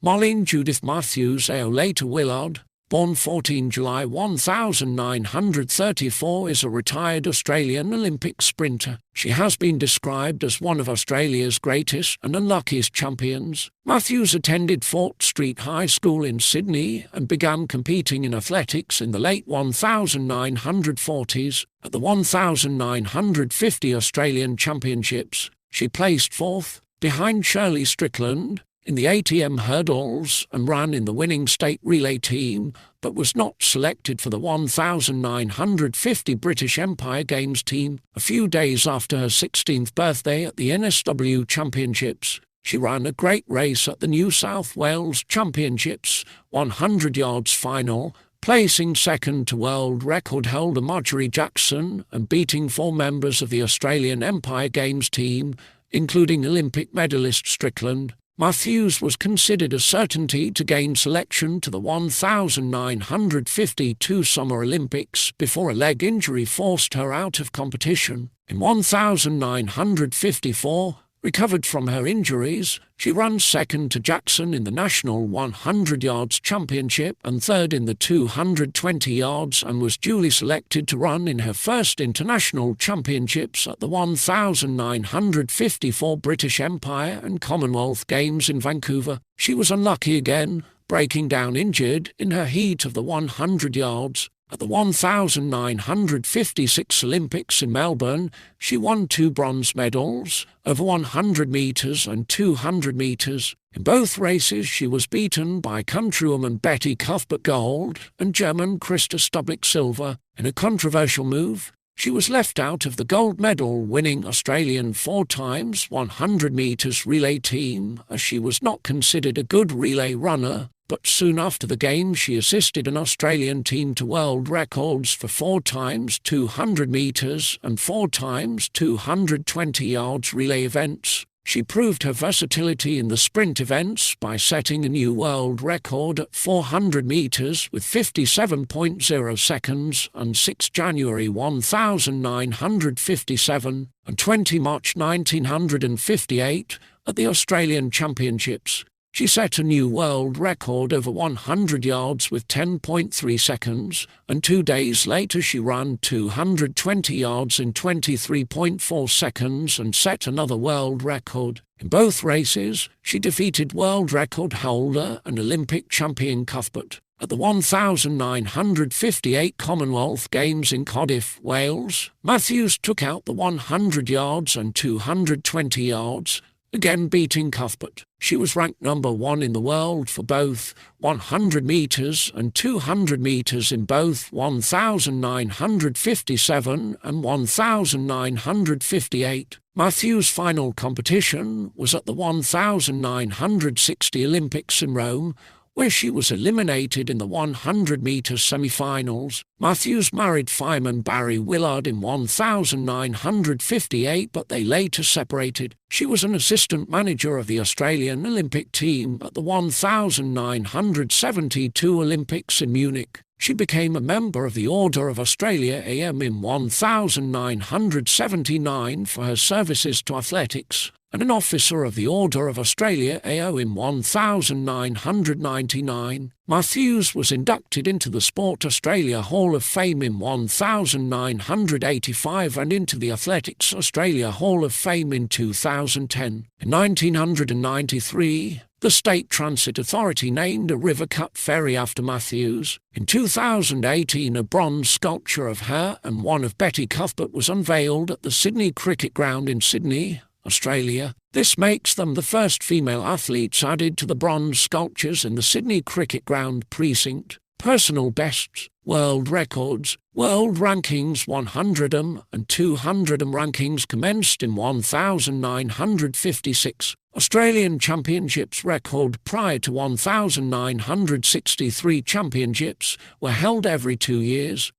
Marlene Judith Mathews AO, later Willard, born 14 July 1934, is a retired Australian Olympic sprinter. She has been described as one of Australia's greatest and unluckiest champions. Mathews attended Fort Street High School in Sydney and began competing in athletics in the late 1940s. At the 1950 Australian Championships, she placed fourth, behind Shirley Strickland, in the ATM hurdles and ran in the winning state relay team, but was not selected for the 1950 British Empire Games team. A few days after her 16th birthday at the NSW Championships, she ran a great race at the New South Wales Championships 100 yards final, placing second to world record holder Marjorie Jackson and beating 4 members of the Australian Empire Games team, including Olympic medalist Strickland. Mathews was considered a certainty to gain selection to the 1952 Summer Olympics before a leg injury forced her out of competition. In 1954, recovered from her injuries, she ran second to Jackson in the National 100 Yards Championship and third in the 220 yards and was duly selected to run in her first international championships at the 1954 British Empire and Commonwealth Games in Vancouver. She was unlucky again, breaking down injured in her heat of the 100 yards. At the 1956 Olympics in Melbourne, she won 2 bronze medals, over 100 metres and 200 metres. In both races she was beaten by countrywoman Betty Cuthbert Gold and German Christa Stubblick silver. In a controversial move, she was left out of the gold medal-winning Australian 4 times 100 metres relay team as she was not considered a good relay runner. But soon after the game she assisted an Australian team to world records for 4 times 200 metres and 4 times 220 yards relay events. She proved her versatility in the sprint events by setting a new world record at 400 metres with 57.0 seconds on 6 January 1957 and 20 March 1958 at the Australian Championships. She set a new world record over 100 yards with 10.3 seconds, and 2 days later she ran 220 yards in 23.4 seconds and set another world record. In both races, she defeated world record holder and Olympic champion Cuthbert. At the 1958 Commonwealth Games in Cardiff, Wales, Mathews took out the 100 yards and 220 yards, again beating Cuthbert. She was ranked number 1 in the world for both 100 metres and 200 metres in both 1957 and 1958. Mathews' final competition was at the 1960 Olympics in Rome, where she was eliminated in the 100-metre semi-finals. Mathews married fireman Barry Willard in 1958, but they later separated. She was an assistant manager of the Australian Olympic team at the 1972 Olympics in Munich. She became a member of the Order of Australia AM in 1979 for her services to athletics, and an officer of the Order of Australia AO in 1999. Mathews was inducted into the Sport Australia Hall of Fame in 1985 and into the Athletics Australia Hall of Fame in 2010. In 1993, the State Transit Authority named a River Cut ferry after Mathews. In 2018, a bronze sculpture of her and one of Betty Cuthbert was unveiled at the Sydney Cricket Ground in Sydney, Australia. This makes them the first female athletes added to the bronze sculptures in the Sydney Cricket Ground precinct. Personal bests, world records, world rankings 100m and 200m rankings commenced in 1956. Australian Championships record prior to 1963 championships were held every 2 years.